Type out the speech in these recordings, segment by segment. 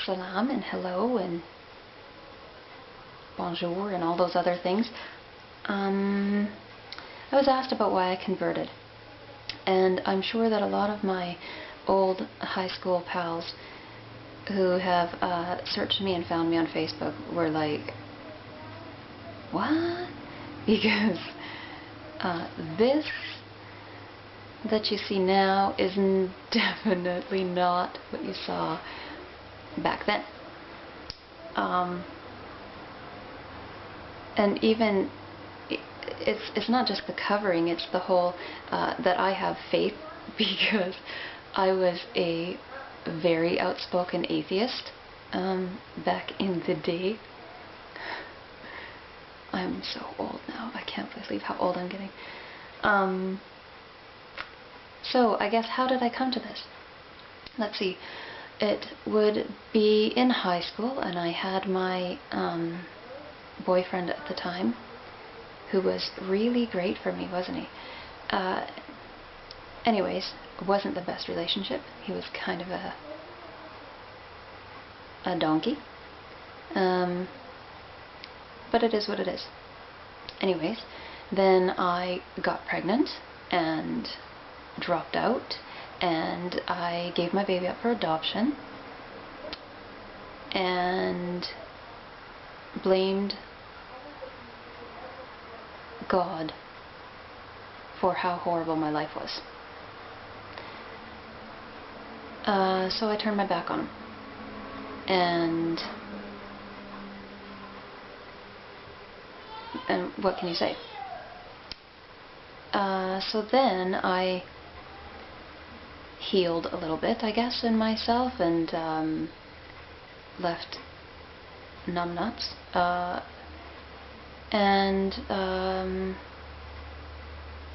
salam and hello and bonjour and all those other things. I was asked about why I converted, and I'm sure that a lot of my old high school pals who have searched me and found me on Facebook were like, what? Because this that you see now is definitely not what you saw back then. And even it's not just the covering, it's the whole that I have faith, because I was a very outspoken atheist back in the day. I'm so old now. I can't believe how old I'm getting. So I guess, how did I come to this? Let's see. It would be in high school, and I had my boyfriend at the time, who was really great for me, wasn't he? Anyways, it wasn't the best relationship. He was kind of a donkey. But it is what it is. Anyways, then I got pregnant and dropped out, and I gave my baby up for adoption and blamed God for how horrible my life was. So I turned my back on him, and what can you say? So then I healed a little bit, I guess, in myself, and left numbnuts, and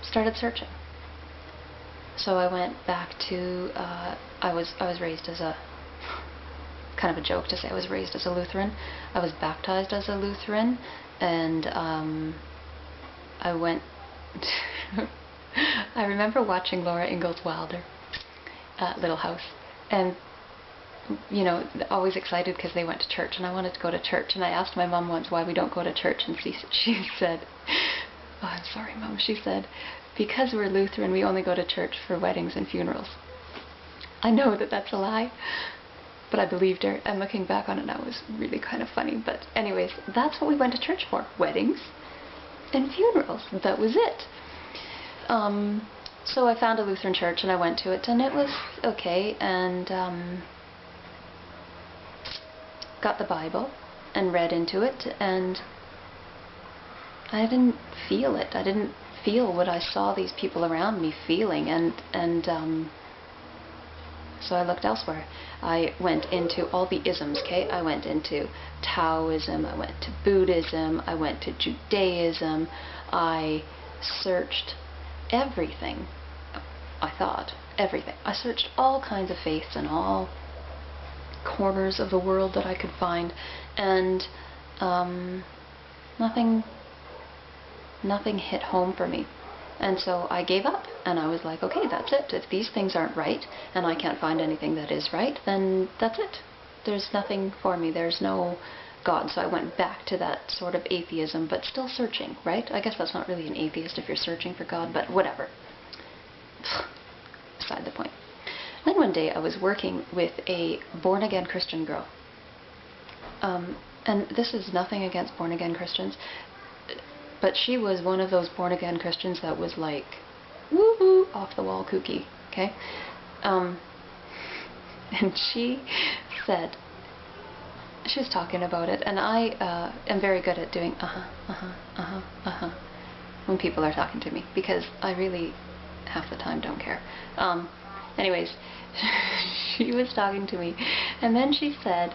started searching. So I went back to I was raised as a, kind of a joke to say I was raised as a Lutheran. I was baptized as a Lutheran, and I went I remember watching Laura Ingalls Wilder, Little House, and you know, always excited because they went to church, and I wanted to go to church, and I asked my mom once why we don't go to church, and she said, oh, I'm sorry, Mom, she said, because we're Lutheran, we only go to church for weddings and funerals. I know that that's a lie, but I believed her, and looking back on it now, it was really kind of funny. But anyways, that's what we went to church for, weddings and funerals. That was it. So I found a Lutheran church, and I went to it, and it was okay, and got the Bible and read into it, and I didn't feel it. I didn't feel what I saw these people around me feeling, and so I looked elsewhere. I went into all the isms, okay? I went into Taoism, I went to Buddhism, I went to Judaism, I searched everything, I thought, everything. I searched all kinds of faiths in all corners of the world that I could find, and nothing hit home for me. And so I gave up, and I was like, okay, that's it. If these things aren't right, and I can't find anything that is right, then that's it. There's nothing for me. There's no God. So I went back to that sort of atheism, but still searching, right? I guess that's not really an atheist if you're searching for God, but whatever. Beside the point. Then one day I was working with a born-again Christian girl. And this is nothing against born-again Christians, but she was one of those born-again Christians that was like, woo-hoo, off-the-wall kooky, okay? And she said, she was talking about it, and I am very good at doing when people are talking to me, because I really, half the time, don't care. Anyways, she was talking to me, and then she said,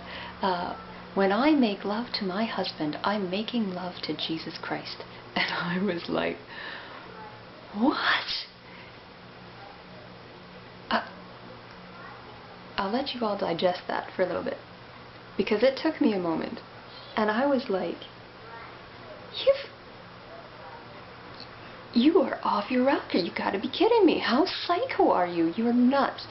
when I make love to my husband, I'm making love to Jesus Christ. And I was like, what? I'll let you all digest that for a little bit, because it took me a moment, and I was like, you are off your rocker. You gotta be kidding me. How psycho are you? You're nuts.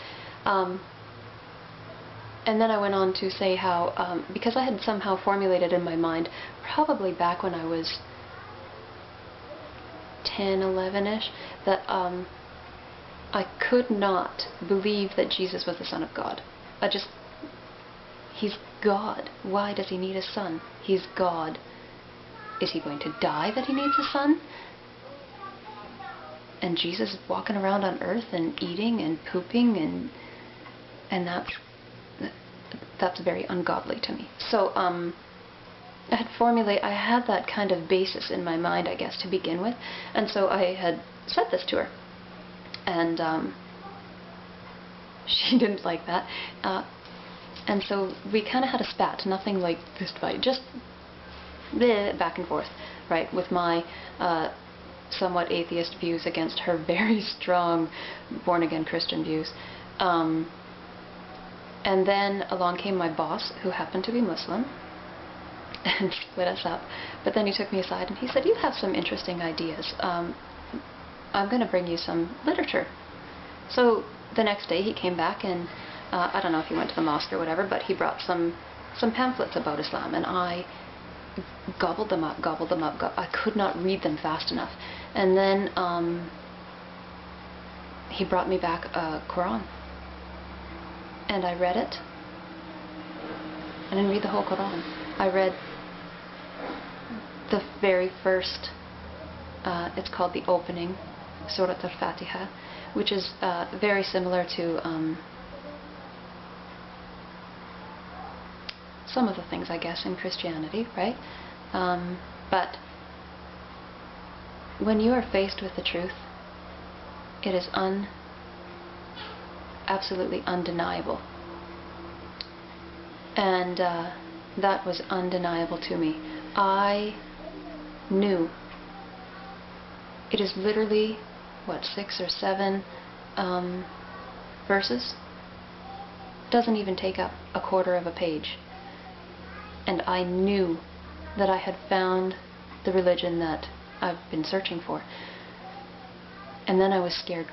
And then I went on to say how, because I had somehow formulated in my mind, probably back when I was 10, 11-ish, that I could not believe that Jesus was the Son of God. He's God. Why does he need a son? He's God. Is he going to die that he needs a son? And Jesus is walking around on earth and eating and pooping, and that's very ungodly to me. So I had that kind of basis in my mind, I guess, to begin with, and so I had said this to her, and she didn't like that, and so we kind of had a spat, nothing like fist fight, just back and forth, right, with my somewhat atheist views against her very strong born-again Christian views. And then along came my boss, who happened to be Muslim, and split us up. But then he took me aside and he said, "You have some interesting ideas. I'm going to bring you some literature." So the next day he came back and I don't know if he went to the mosque or whatever, but he brought some pamphlets about Islam, and I gobbled them up. I could not read them fast enough. And then he brought me back a Quran, and I read it. I didn't read the whole Quran. I read the very first, it's called the opening, Surat al-Fatiha, which is very similar to some of the things, I guess, in Christianity, right? But when you are faced with the truth, it is absolutely undeniable. And that was undeniable to me. I knew. It is literally, what, 6 or 7 verses? Doesn't even take up a quarter of a page. And I knew that I had found the religion that I've been searching for. And then I was scared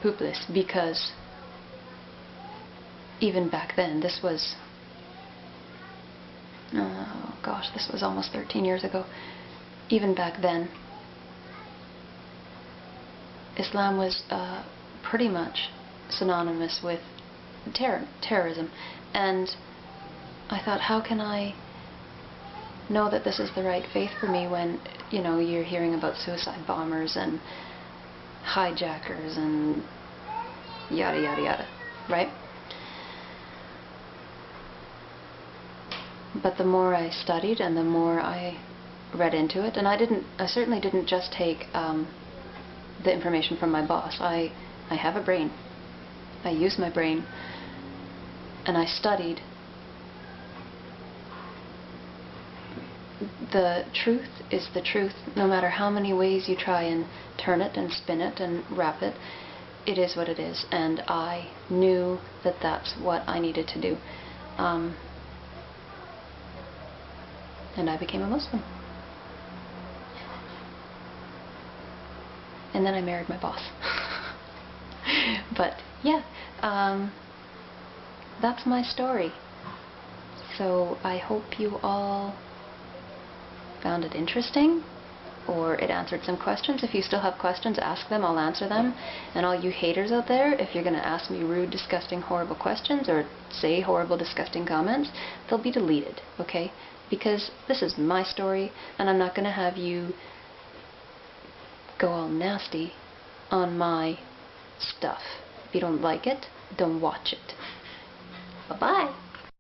poopless, because even back then, this was, oh gosh, this was almost 13 years ago. Even back then, Islam was pretty much synonymous with terrorism. And I thought, how can I know that this is the right faith for me when, you know, you're hearing about suicide bombers and hijackers and yada yada yada, right? But the more I studied and the more I read into it, and I certainly didn't just take the information from my boss. I have a brain. I use my brain, and I studied. The truth is the truth, no matter how many ways you try and turn it and spin it and wrap it. It is what it is, and I knew that that's what I needed to do. And I became a Muslim. And then I married my boss. But yeah, that's my story. So I hope you all found it interesting, or it answered some questions. If you still have questions, ask them, I'll answer them. And all you haters out there, if you're going to ask me rude, disgusting, horrible questions, or say horrible, disgusting comments, they'll be deleted, okay? Because this is my story, and I'm not going to have you go all nasty on my stuff. If you don't like it, don't watch it. Bye-bye.